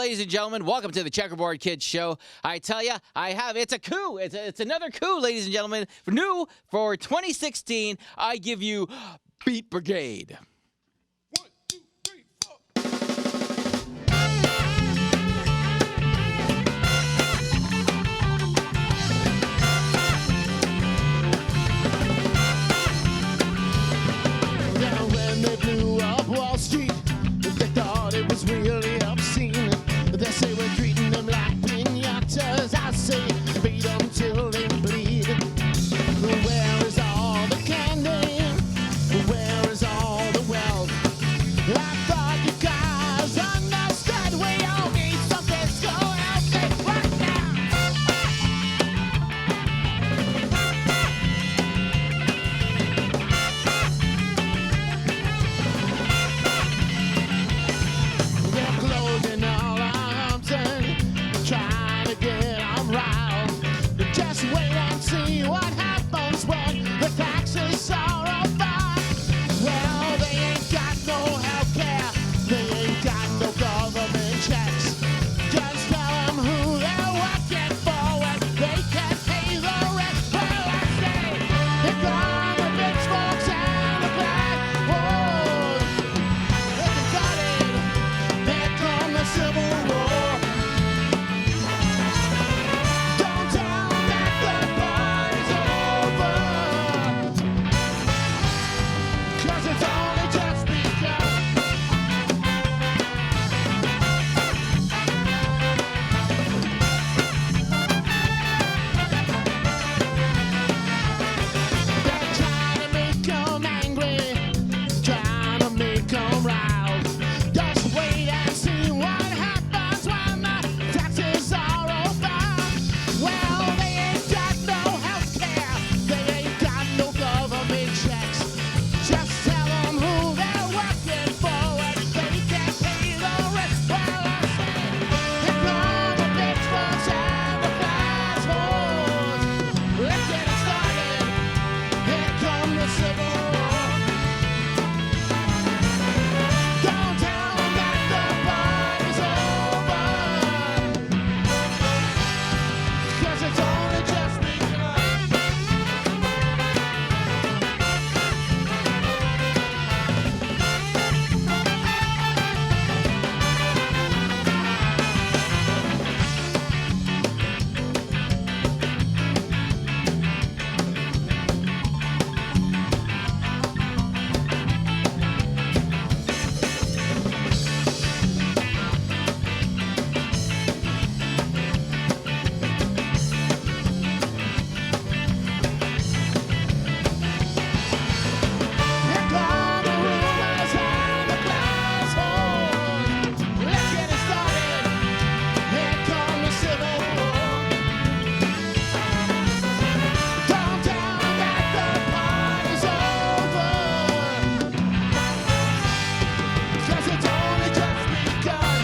ladies and gentlemen. Welcome to the Checkerboard Kids Show. I tell you, it's a coup. It's another coup, ladies and gentlemen. New for 2016, I give you Beat Brigade. 1, 2, 3, 4. Yeah, when they blew up Wall Street, they thought it was really obscene. They say we're treating them like piñatas. I say beat them till they bleed. Where is all the candy? Where is all the wealth? I thought you guys understood we all need some disco outfit right now. They're closing all our arms and trying to get them riled. Just wait and see what happens when the taxes are over. Well, they ain't got no health care, they ain't got no government checks. Just tell them who they're working for and they can't pay the rent. Well, I say, here come the pitchforks and the blackboard. It's started, here come the Civil War. Don't tell them that the party's over, 'cause it's only just begun. They're trying to make 'em angry, trying to make 'em riled. Just wait and see what happens when the taxes are over. Well, they ain't got no health care, they ain't got no government checks. Just tell them who they're working for and they can't pay the rent. Well, I say, here come the pitchforks and the flashboards. Let's get it started. Here come the Civil War. Don't tell them that the party's over, 'cause it's only just begun. Here come the rumors and the glass holes. Let's get it started. Here come the Civil War. Don't tell them that the party's over, 'cause it's only just begun.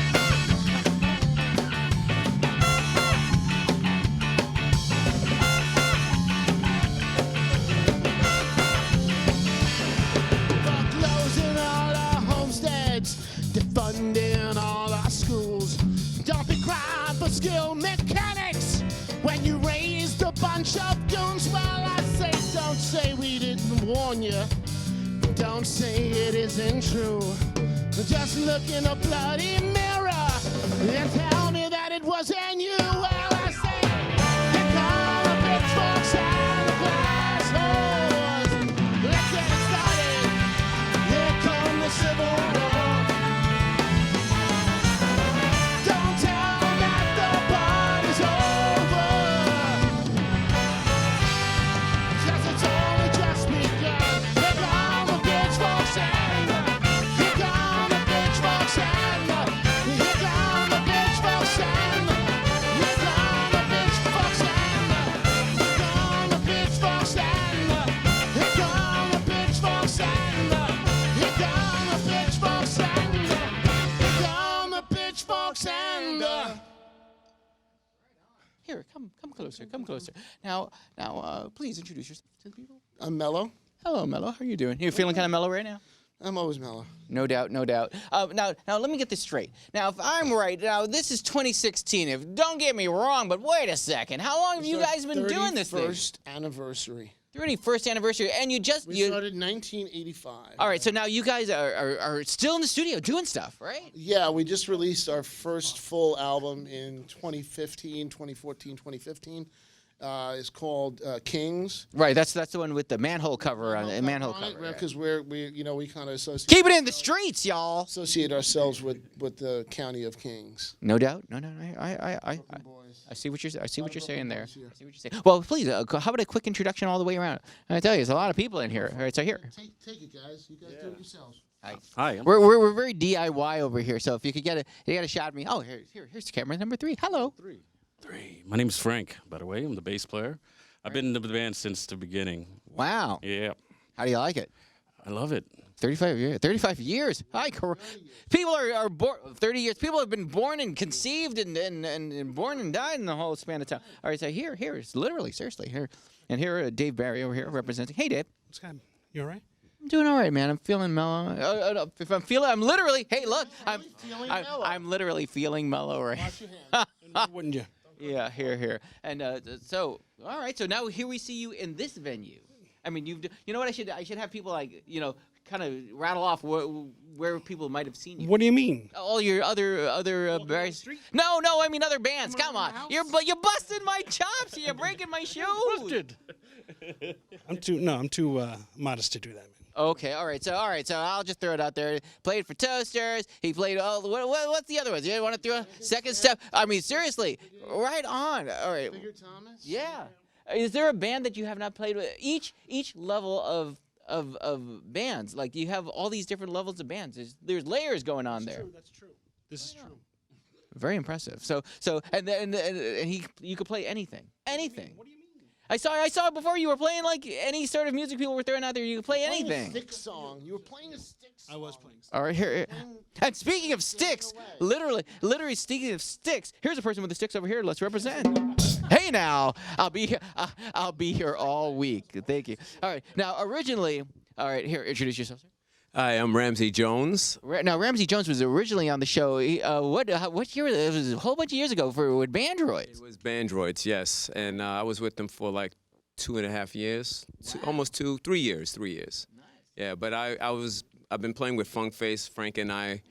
We're closing all our homesteads, defunding all our schools. Don't be crying for skilled mechanics when you raised a bunch of goons. Well, I say, don't say we didn't warn you. Don't say it isn't true. Just look in a bloody mirror and tell me that it wasn't you. Well, I say, here come the pitchforks and the glass holes. Let's get it started. Here come the Civil War. Don't tell them that the party's over, 'cause it's only just begun. Here come the pitchforks and here come the pitchforks and here come the pitchforks and here come the pitchforks and here come the pitchforks and here come the pitchforks and here come the pitchforks and here come the pitchforks and Here, come closer, come closer. Now, please introduce yourself to the people. I'm Mello. Hello, Mello. How are you doing? You feeling kind of mellow right now? I'm always mellow. No doubt, no doubt. Now, let me get this straight. Now, if I'm right, now this is 2016. Don't get me wrong, but wait a second. How long have you guys been doing this thing? 31st anniversary. 31st anniversary, and We started in 1985. All right, so now you guys are still in the studio doing stuff, right? Yeah, we just released our first full album in 2015, 2014, 2015. It's called Kings. Right, that's the one with the manhole cover on it. Manhole cover. Because we kind of associate. Keep it in the streets, y'all. Associate ourselves with the county of Kings. No doubt. No. I see what you're saying there. I see what you're saying. Well, please, how about a quick introduction all the way around? I tell you, there's a lot of people in here. All right, so here. Take it, guys. You guys do it yourselves. Hi. We're very DIY over here. So if you could get a shot of me. Oh, here's camera number 3. Hello. Three. My name's Frank, by the way. I'm the bass player. I've been in the band since the beginning. Wow. Yeah. How do you like it? I love it. 35 years. 35 years. People are born 30 years. People have been born and conceived and born and died in the whole span of time. All right, so here it's literally seriously here. And here Dave Barry over here representing. Hey Dave. What's good? You all right? I'm doing all right, man. I'm feeling mellow. If I'm literally. Hey, look. I'm literally feeling mellow right. Wash your hands. Wouldn't you? Yeah, here. And so all right, so now here we see you in this venue. I mean, you know what I should have people like, kind of rattle off where people might have seen you. What do you mean? All your other bands. No, I mean other bands. Come on. You're busting my chops. You're breaking my shoes. Busted. I'm too modest to do that, man. Okay, all right. So I'll just throw it out there. Played for Toasters. He played what's the other ones? You want to throw a second step? I mean, seriously, right on. All right. Figure Thomas. Yeah. Is there a band that you have not played with? Each level of bands, like you have all these different levels of bands. There's layers going on there. That's true. This is true. Very impressive. So and you could play anything. Anything. What do you mean? I saw it before. You were playing like any sort of music people were throwing out there. You could play anything. A stick song. You were playing a stick song. I was playing. All right, here. And speaking of sticks, literally speaking of sticks, here's a person with the sticks over here. Let's represent. Hey now, I'll be here all week. Thank you. All right, now originally, here, introduce yourself, sir. Hi, I'm Ramsey Jones. Now Ramsey Jones was originally on the show. What year? It was a whole bunch of years ago with Bandroids. It was Bandroids, yes, and I was with them for like 2.5 years, almost 3 years. 3 years. Nice. Yeah, but I've been playing with Funk Face. Frank and I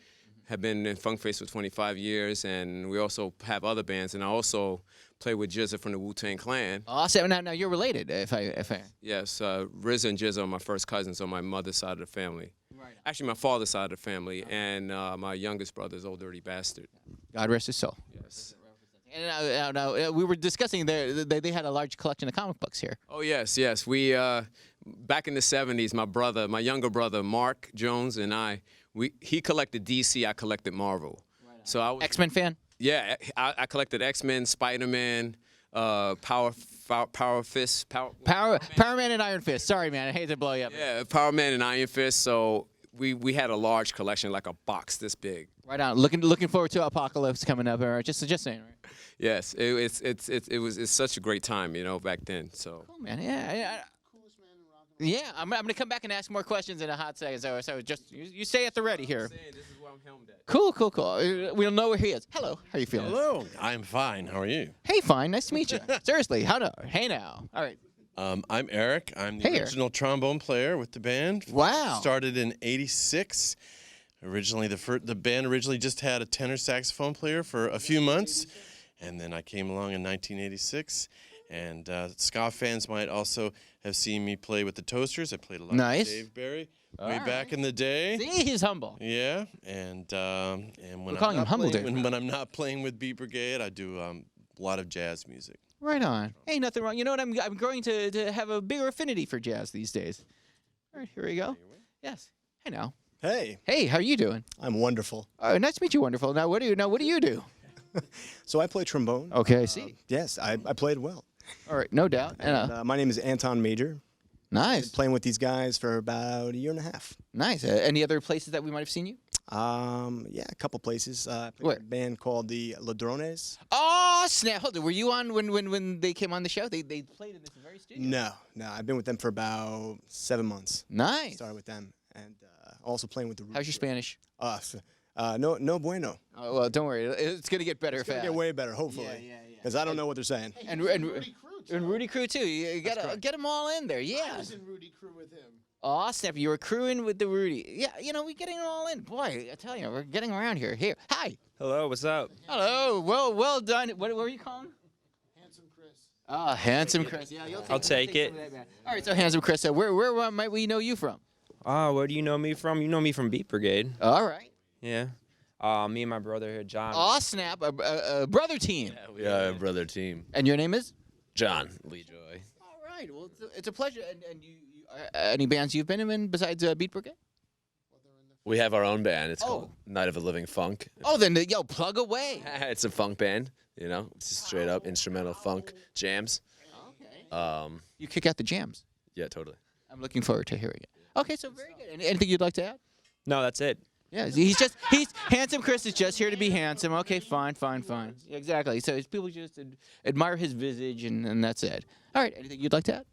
have been in Funk Face for 25 years, and we also have other bands, and I also play with Jizza from the Wu-Tang Clan. Awesome. Now you're related, if I. Yes, Riz and Jizza are my first cousins on my mother's side of the family. Right. Actually, my father's side of the family, and my youngest brother is Old Dirty Bastard. God rest his soul. Yes. And now we were discussing they had a large collection of comic books here. Oh yes. We back in the '70s, my younger brother Mark Jones and he collected DC, I collected Marvel. Right. So I was X-Men fan. Yeah, I collected X-Men, Spider-Man, Power Man and Iron Fist. Sorry, man, I hate to blow you up. Yeah, Power Man and Iron Fist. So we had a large collection, like a box this big. Right on. Looking forward to Apocalypse coming up. Just saying. Right? Yes, it's such a great time, back then. So. Cool, man. Yeah. Yeah, I'm gonna come back and ask more questions in a hot second. So just you stay at the ready here. This is where I'm helmed at. Cool. We don't know where he is. Hello, how you feeling? Hello, I'm fine. How are you? Hey, fine. Nice to meet you. Seriously, hey now. All right. I'm Eric. I'm the original trombone player with the band. Wow. Started in '86. Originally, the band originally just had a tenor saxophone player for a few months, and then I came along in 1986. And ska fans might also have seen me play with the Toasters. I played a lot with Dave Barry way back in the day. See, he's humble. Yeah, and when I'm not playing with Beat Brigade, I do a lot of jazz music. Right on. Ain't nothing wrong. You know what? I'm growing to have a bigger affinity for jazz these days. All right, here we go. Yes. Hey now. Hey. Hey, how are you doing? I'm wonderful. Nice to meet you. Wonderful. Now, what do you do? So I play trombone. Okay, I see. Yes, I played well. All right, no doubt. And, my name is Anton Major. Nice. Been playing with these guys for about 1.5 years. Nice. Any other places that we might have seen you? Yeah, a couple places. I played with a band called the Ladrones. Oh, snap. Hold on. Were you on when they came on the show? They played in this very studio? No. I've been with them for about 7 months. Nice. Started with them, and also playing with the Rudy How's your crew. Spanish? No bueno. Oh, well, don't worry. It's going to get better It's gonna fast. get way better, hopefully. Yeah. Because I don't know what they're saying. And Rudy Crew, too. You got to get them all in there. I Yeah. was in Rudy Crew with him. Aw, snap. You were crewing with the Rudy. Yeah, we're getting it all in. Boy, I tell you, we're getting around here. Here. Hi. Hello, what's up? Hello. Well done. What were you calling? Handsome Chris. Ah, Handsome Chris. Yeah, I'll take it. some of that back. All right, so Handsome Chris, where might we know you from? Where do you know me from? You know me from Beat Brigade. All right. Yeah. Me and my brother here, John. Aw, snap. A brother team. Yeah, we are a brother team. And your name is? John Lee Joy. All right. Well, it's a pleasure. And you any bands you've been in besides Beat Brigade? We have our own band. It's Oh. called Night of a Living Funk. Oh, then plug away. It's a funk band, It's just straight up instrumental funk jams. Okay. You kick out the jams. Yeah, totally. I'm looking forward to hearing it. Okay, so very good. Anything you'd like to add? No, that's it. Yeah, he's Handsome Chris is just here to be handsome. Okay, fine. Yeah, exactly. So people just admire his visage, and that's it. All right, anything you'd like to add?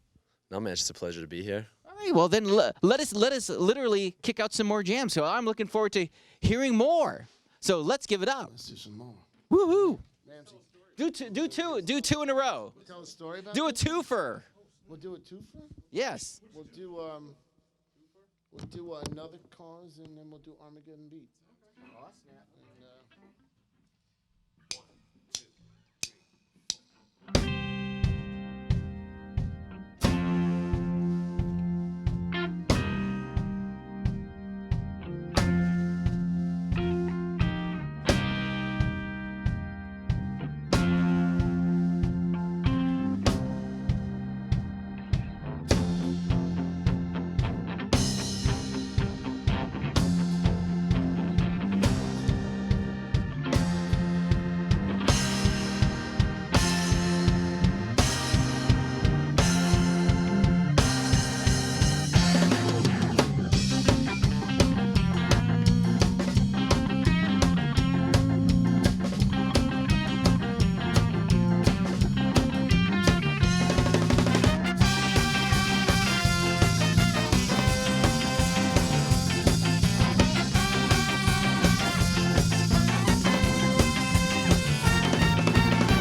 No, man, it's just a pleasure to be here. All right, well then let us literally kick out some more jams. So I'm looking forward to hearing more. So let's give it up. Let's do some more. Woohoo! Ramsey, Do two in a row. tell a story about Do a this? twofer. We'll do a twofer? Yes. We'll do Another Cause, and then we'll do Armageddon Beat. And,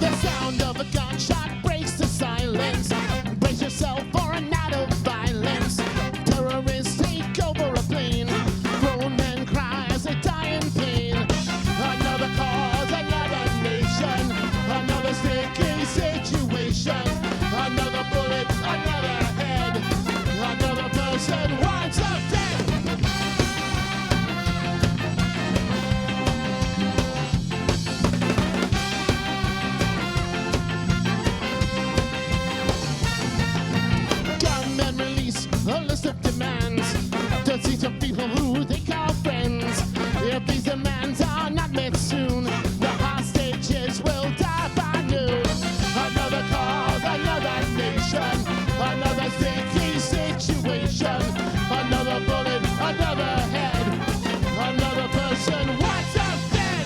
The sound of a gunshot breaks the silence. Brace yourself for a night of violence. Terrorists take over a plane. Grown men cry as they die in pain. Another cause, another nation. Another sticky situation. Another bullet, another head. Another person winds up dead. Gunmen release a list of demands to see some people who they call friends. If these demands are not met soon, the hostages will die by noon. Another cause, another nation, another sticky situation, another bullet, another head, another person winds up dead.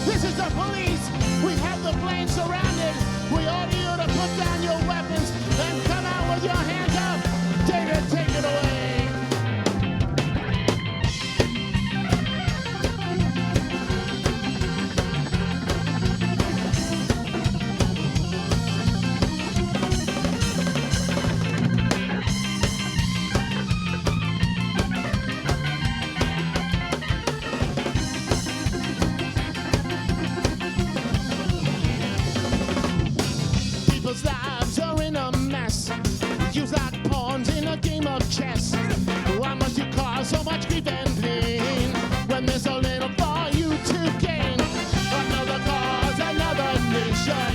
This is the police. We have the plane surrounded. We order you to put down your weapons and come out with your hands up. David, take it away. People's lives are in a mess. Used like pawns in a game of chess. Why must you cause so much grief and pain when there's so little for you to gain? Another cause, another nation,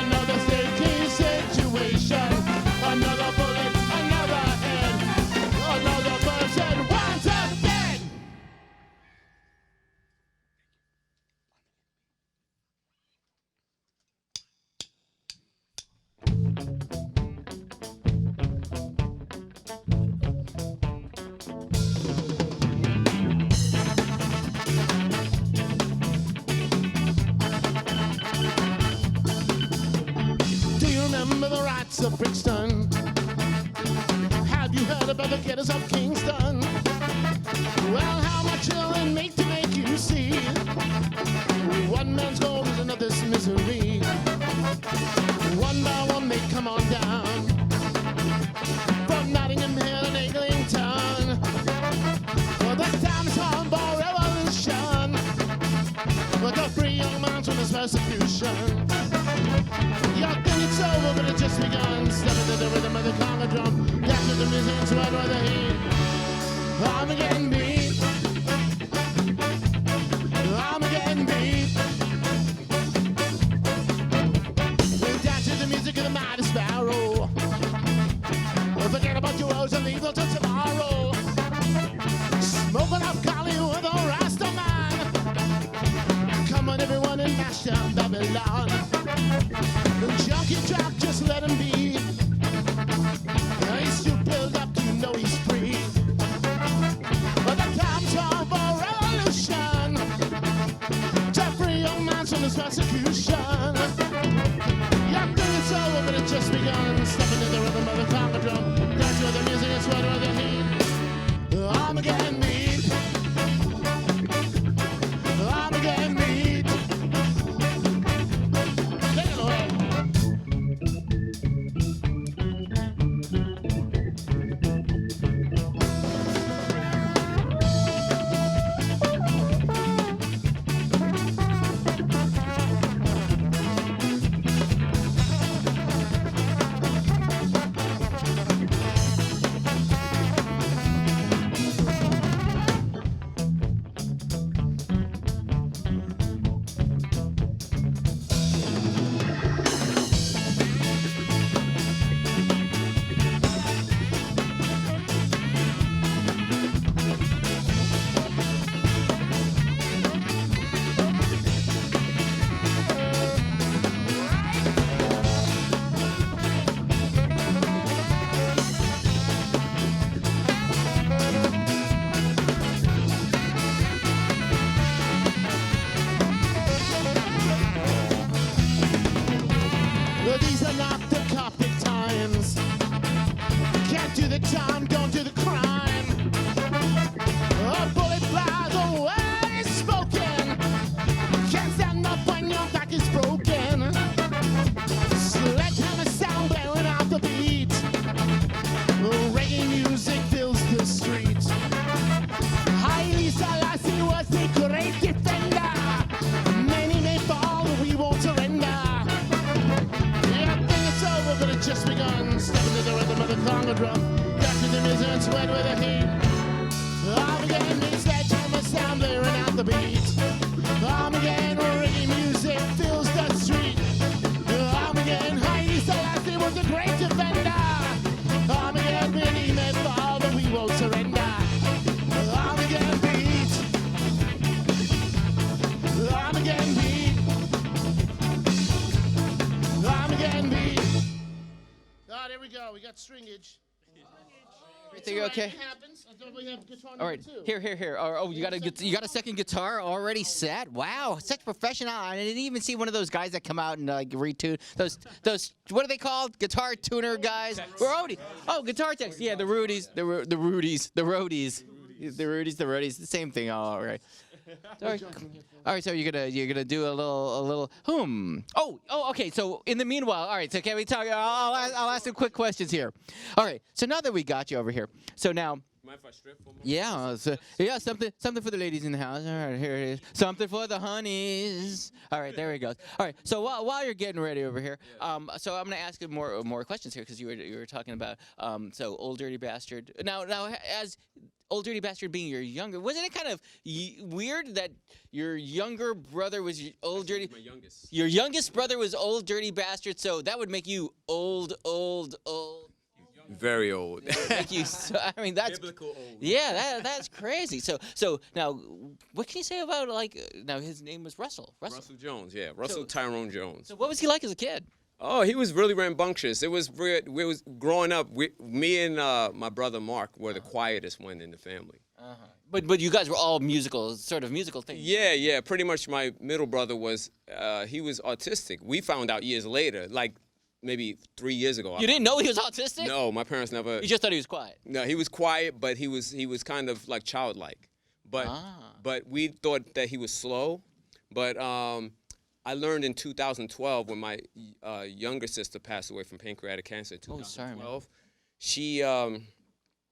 another sticky situation, another bullet, another head, another person winds up dead. Do you remember the riots of Brixton? Have you heard about the ghettos of Kingston? Well, how my children make to make you see. One man's gold is another's misery. One by one they come on down. From Nottingham Hill and Eglinton. Well, the time's on for revolution. But the free young man from this persecution. You think it's over, but it's just begun. Step into the rhythm of the conga drum. Dance with the music and sweat with the heat. I'm getting beat. I'm getting beat. We dance to the music of the mighty sparrow. Forget about your woes and leave them till tomorrow. Smoking up Cali with a Rasta man. Come on, everyone, and mash down Babylon. The junkie drop, just let him be. He's too built up, you know he's free. But the time's on for revolution. To free young man from this persecution. Yeah, I think it's over, but it's just begun. Step into the rhythm of the conga drum. Dance with the music and sweat with the heat. I'm getting beat. I'm getting beat. Take it away. Well, these are not the Coptic times. Can't do the time, don't do the crime. A bullet flies away, it's spoken. Can't stand up when your back is broken. Sledgehammer sound blaring out the beat. Reggae music fills the street. Haile Selassie was the great defender. Many may fall, but we won't surrender. But it's just begun. Step into the rhythm of the conga drum. Dance with the music and sweat with the heat. I'm getting me sledgehammer sound blaring out the beat. I'm getting reggae music fills the street. I'm getting Haile Selassie was a great defender. I'm getting many may fall, but we won't surrender. I'm getting beat. I'm getting beat. I'm getting beat. There we go. We got stringage. Everything okay? It happens. I thought we have guitar All right, number 2. here. Oh, you got a second guitar already set? Wow, such professional. I didn't even see one of those guys that come out and like retune those. What are they called? Guitar tuner guys? Roadies. Oh, guitar techs. Yeah, the Rudies, the Roadies, the same thing. All right. All right, so you're gonna do a little Oh, okay. So in the meanwhile, all right. So can we talk? I'll ask some quick questions here. All right. So now that we got you over here, so now. Mind if I strip for a moment? Yeah, something for the ladies in the house. All right, here it is. Something for the honeys. All right, there we go. All right, so while you're getting ready over here, so I'm gonna ask you more questions here because you were talking about so Old Dirty Bastard. Now as Old Dirty Bastard being your younger, wasn't it kind of weird that your younger brother was Old Dirty? My youngest. Your youngest brother was Old Dirty Bastard, so that would make you old. Very old. Make you, I mean, that's biblical old. Yeah, that's crazy. So now, what can you say about now his name was Russell. Russell Jones, yeah. Russell Tyrone Jones. So what was he like as a kid? Oh, he was really rambunctious. It was growing up. Me and my brother Mark were the quietest one in the family. But you guys were all sort of musical things. Yeah. Pretty much my middle brother was, he was autistic. We found out years later. Like, maybe 3 years ago. You didn't know he was autistic? No, my parents never. You just thought he was quiet. No, he was quiet, but he was kind of like childlike. But we thought that he was slow. But I learned in 2012 when my younger sister passed away from pancreatic cancer. In 2012. Oh, sorry,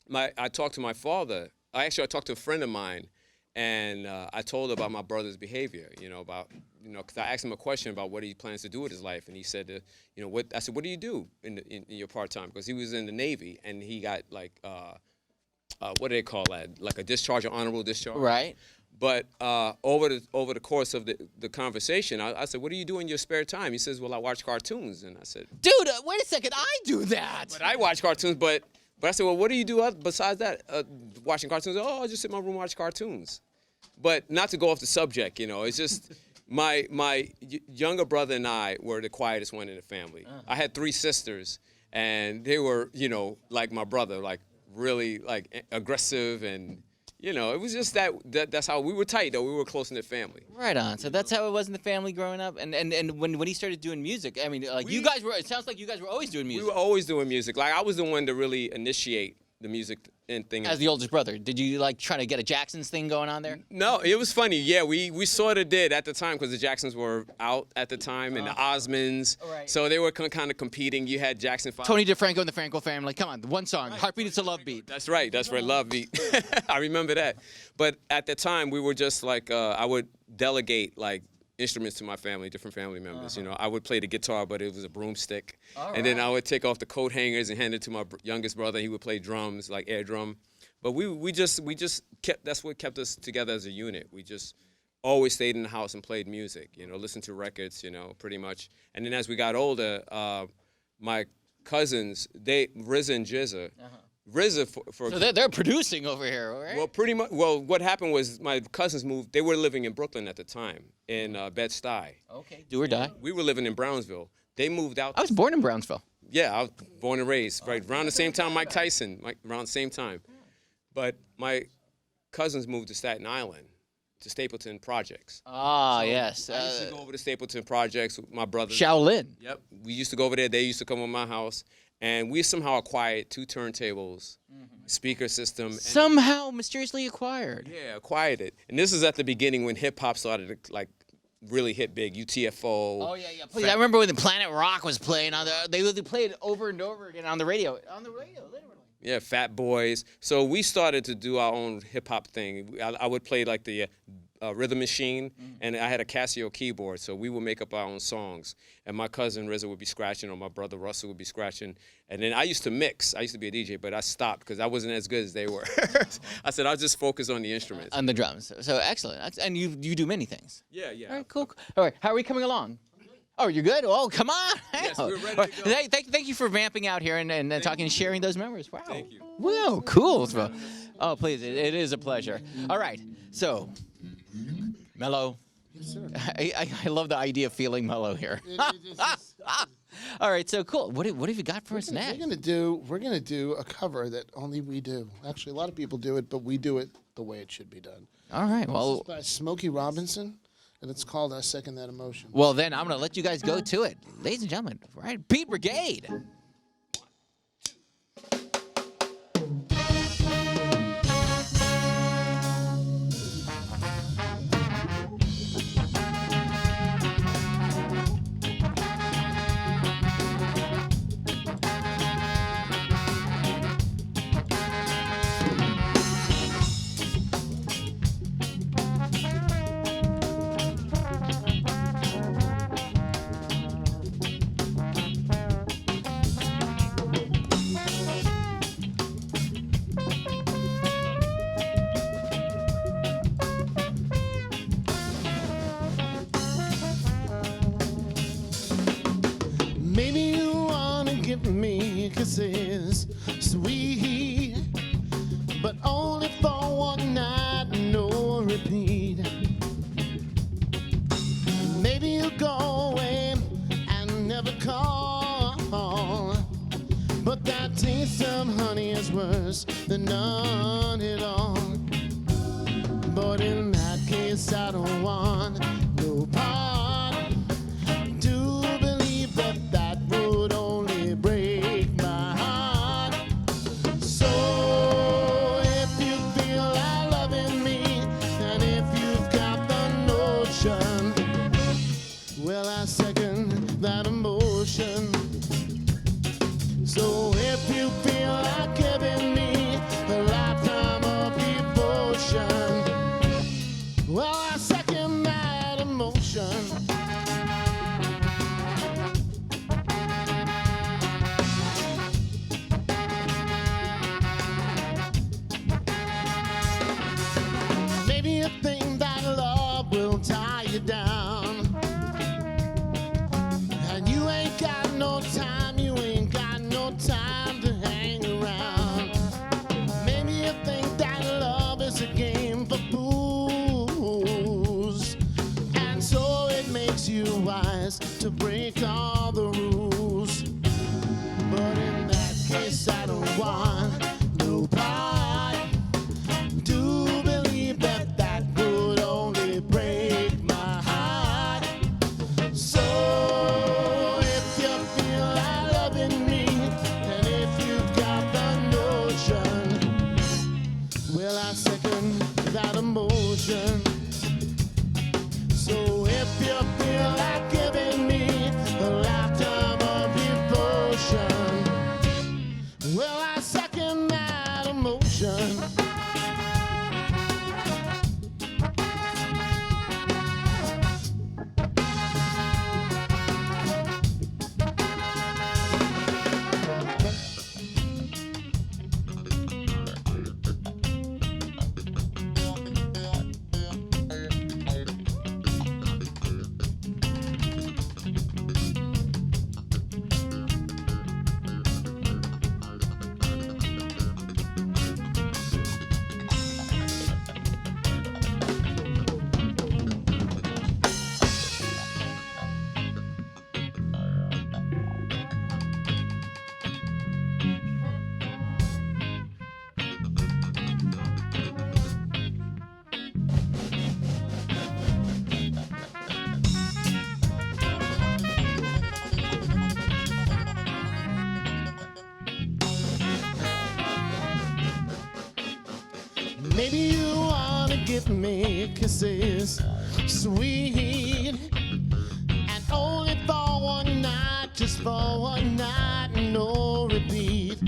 man. I talked to my father. I talked to a friend of mine, and I told her about my brother's behavior. Because I asked him a question about what he plans to do with his life, and he said, what? I said, what do you do in your part time? Because he was in the Navy, and he got like, what do they call that? Like a discharge, or honorable discharge. Right. But over the course of the conversation, I said, what do you do in your spare time? He says, well, I watch cartoons. And I said, dude, wait a second, I do that. But I watch cartoons, but I said, well, what do you do besides that? Watching cartoons? Oh, I just sit in my room and watch cartoons. But not to go off the subject, it's just my younger brother and I were the quietest one in the family. I had 3 sisters, and they were, like my brother, like really like aggressive, and it was just that's how we were tight, though. We were close in the family. Right on. So that's how it was in the family growing up. And when he started doing music, I mean, like you guys were. It sounds like you guys were always doing music. We were always doing music. Like I was the one to really initiate the music and thing. As the oldest brother, did you like try to get a Jacksons thing going on there? No, it was funny. Yeah, we sort of did at the time because the Jacksons were out at the time, and the Osmonds. Right. So they were kind of competing. You had Jackson 5. Tony DeFranco and the Franco Family. Come on, one song. Right. Heartbeat, It's a Love Beat. That's right. Love Beat. I remember that. But at the time, we were just like, I would delegate like instruments to my family, different family members. I would play the guitar, but it was a broomstick. And then I would take off the coat hangers and hand it to my youngest brother. He would play drums, like air drum. But we just kept, that's what kept us together as a unit. We just always stayed in the house and played music, listened to records, pretty much. And then as we got older, my cousins, RZA and Jizza, RZA so they're producing over here, right? Well, pretty much. Well, what happened was my cousins moved. They were living in Brooklyn at the time, in Bed-Stuy. Okay, do or die. We were living in Brownsville. They moved out. I was born in Brownsville. Yeah, I was born and raised right around the same time Mike Tyson, around the same time. But my cousins moved to Staten Island, to Stapleton Projects. Ah, so yes. I used to go over to Stapleton Projects with my brother. Shaolin. Yep. We used to go over there. They used to come to my house. And we somehow acquired 2 turntables, speaker system. Somehow mysteriously acquired. Yeah, acquired it. And this is at the beginning when hip-hop started to, like, really hit big. UTFO. Oh, yeah. Please, I remember when the Planet Rock was playing on they played it over and over again on the radio. On the radio, literally. Yeah, Fat Boys. So we started to do our own hip-hop thing. I would play, like, the rhythm machine, and I had a Casio keyboard, so we would make up our own songs. And my cousin RZA would be scratching, or my brother Russell would be scratching. And then I used to mix. I used to be a DJ, but I stopped because I wasn't as good as they were. I said I'll just focus on the instruments. On the drums. So excellent. And you do many things. Yeah. All right, cool. All right, how are we coming along? Oh, you're good? Oh, come on. Yes, we're ready to go. Thank you for vamping out here and talking and sharing those memories. Wow. Thank you. Wow, cool. Oh, please, it is a pleasure. All right, so, mellow. Yes, sir. I love the idea of feeling mellow here. All right, so cool. What have you got for us next? We're gonna do a cover that only we do. Actually, a lot of people do it, but we do it the way it should be done. All right, well. This is by Smokey Robinson, and it's called "I Second That Emotion." Well, then I'm gonna let you guys go to it, ladies and gentlemen. Right, Pete Brigade. Maybe you wanna give me kisses, sweet, but only for one night, no repeat. Maybe you'll go away and never call, but that taste of honey is worse than none at all. But in that case, I don't want no part. Do believe that would break all the rules. But in that case, I don't want no part. Do believe that that would only break my heart. So if you feel like loving me, and if you've got the notion, well, I second that emotion. So if you feel like giving me a lifetime of devotion, well, I second that emotion. Maybe you wanna give me kisses, sweet, and only for one night, just for one night, no repeat.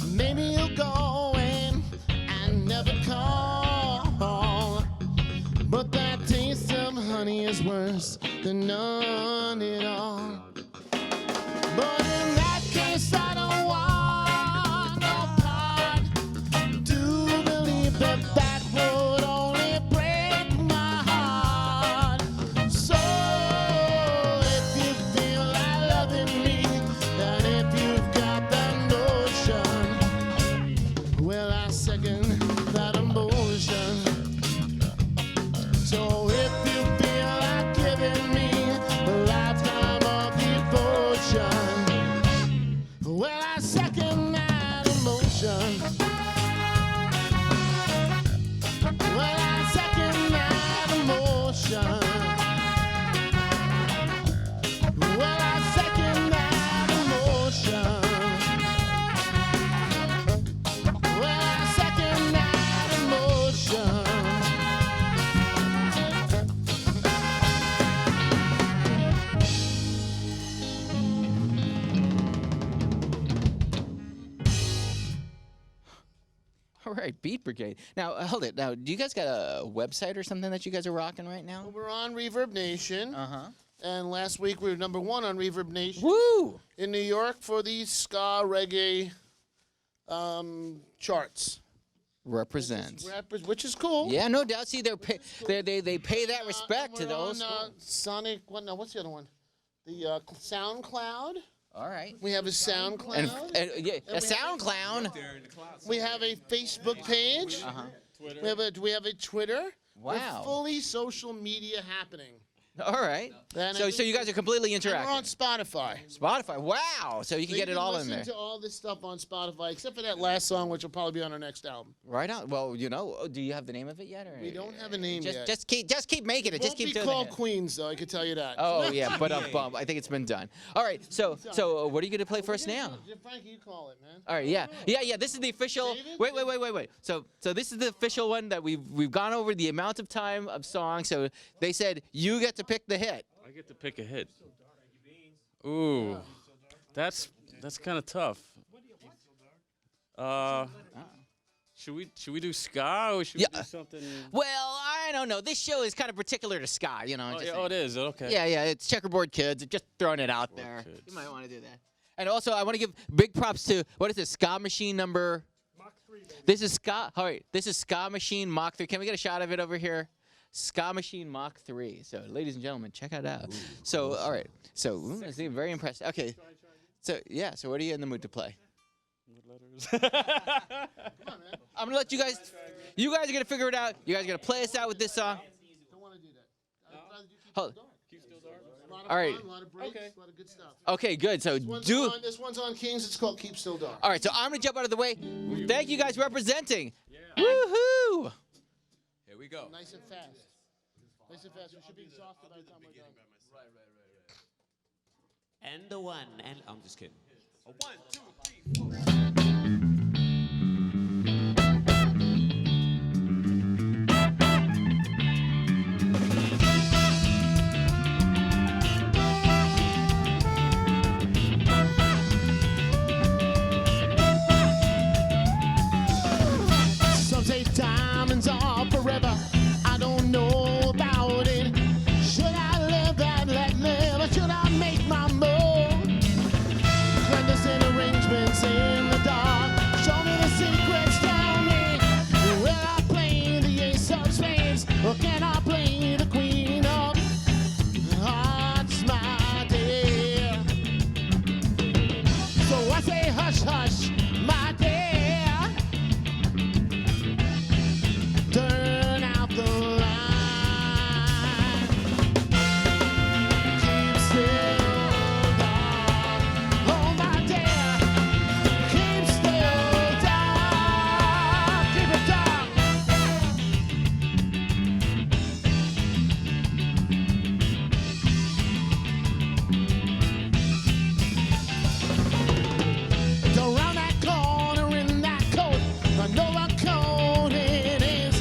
Maybe you'll go in and never call, but that taste of honey is worse than none at all. But in that case, I don't want no part. Do believe that that would only break my heart. So if you feel like loving me, and if you've got that notion, well, I second that emotion. So if you feel like giving me a lifetime of devotion, well, I second that emotion. Well, I second that emotion. Well, I second that emotion. Well, I second that emotion. All right, Beat Brigade. Now, hold it. Now, do you guys got a website or something that you guys are rocking right now? We're on Reverb Nation. Uh-huh. And last week we were number one on Reverb Nation Woo! in New York for the ska reggae charts, Represents. which is cool. Yeah, no doubt. See, they pay that respect to We're those. on Sonic. What's the other one? The SoundCloud. All right. We have a SoundCloud. And yeah, a sound clown. We have a Facebook page. Uh-huh. We have a Twitter. Wow. We're fully social media happening. All right. And So you guys are completely And we're on interactive. Spotify. Spotify. Wow. So you can get it all in listen there. to all this stuff on Spotify, except for that last song, which will probably be on our next album. Right on. Well, you know, do you have the name of it yet? Or We don't have a name just, yet. Just keep making it. Just Won't keep be doing called it. Queens, though. I can tell you that. Oh yeah, but I think it's been done. All right. So what are you gonna play for us now? Frank, you call it, man. All right, yeah. This is the official. David? Wait. So this is the official one that we've gone over the amount of time of songs. So they said you get to pick the hit. I get to pick a hit. Ooh, that's kind of tough. Should we do ska or should we do something? Well, I don't know. This show is kind of particular to ska. You know. Oh, it is. Okay. Yeah. It's Checkerboard Kids. Just throwing it out there. Kids. You might want to do that. And also, I want to give big props to what is this Ska Machine number? Mach 3, baby. This is Ska. All right. This is Ska Machine Mach 3. Can we get a shot of it over here? Ska Machine Mach 3. So, ladies and gentlemen, check it out. So, all right. So, that's very impressive. Okay. So, yeah. So, what are you in the mood to play? I'm gonna let you guys. You guys are gonna figure it out. You guys are gonna play us out with this song. Don't want to do that. Hold. All right. A lot of breaks, a lot of good stuff. Okay, good. So This one's on Kings. It's called Keep Still Dark. All right, so I'm gonna jump out of the way. Thank you guys for representing. Woohoo! Here we go. Nice and fast. Nice and fast. We should be exhausted by the time we're done. And the one, and I'm just kidding. A 1, 2, 3, 4. Some say diamonds are forever. I don't know about it. Should I live and let live, or should I make my move? Clandestine arrangements in the dark. Show me the secrets, tell me. Will I play the ace of spades, or can I play the queen of hearts, my dear? So I say hush, hush, my dear. Turn out the light. Keep still dark. Oh my dear. Keep still dark. Keep it dark. Don't round that corner in that coat. I know what coat it is.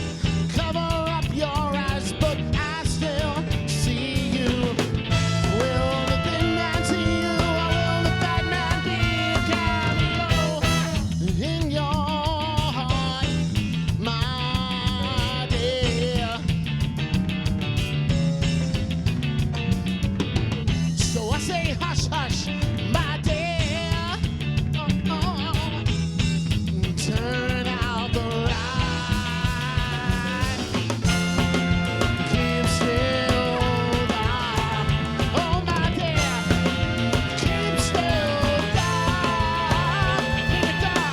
Cover up your eyes, but I still see you. Will the thin man see you, or will the fat man be a cameo in your heart, my dear? So I say hush, hush, my dear. Turn out the light. Keep still dark. Oh my dear. Keep still dark. Keep it dark.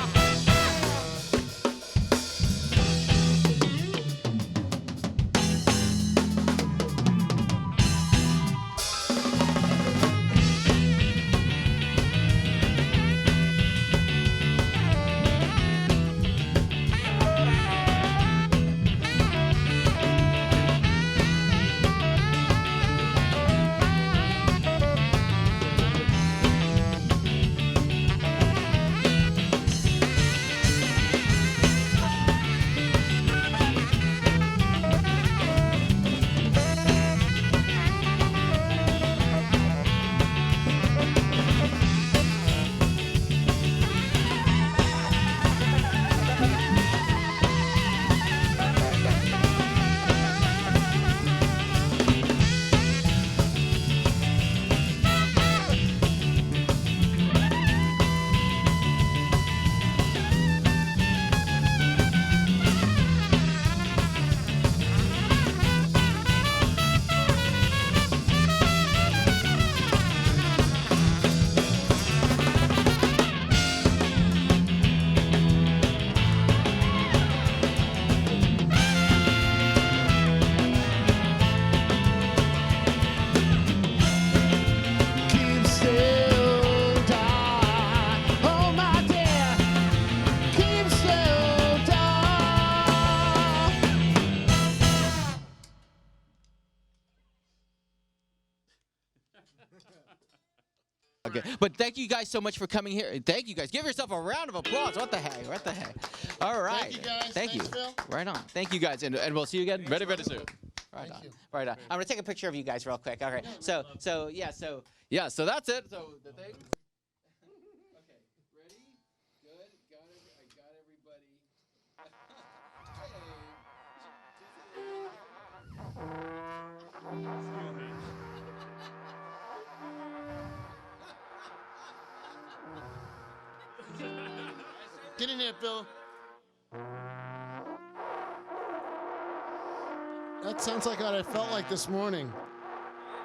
Keep still dark. Oh my dear. Keep still dark. Okay, but thank you guys so much for coming here. Thank you guys. Give yourself a round of applause. What the heck? What the heck? All right. Thank you guys. Thank you. Thanks, Phil. Right on. Thank you guys, and we'll see you again very, very soon. Right Thank on. you. Right on. I'm gonna take a picture of you guys real quick. All right. So that's it. So the thing. Okay. Ready? Good. Got it. I got everybody. Get in there, Phil. That sounds like what I felt like this morning.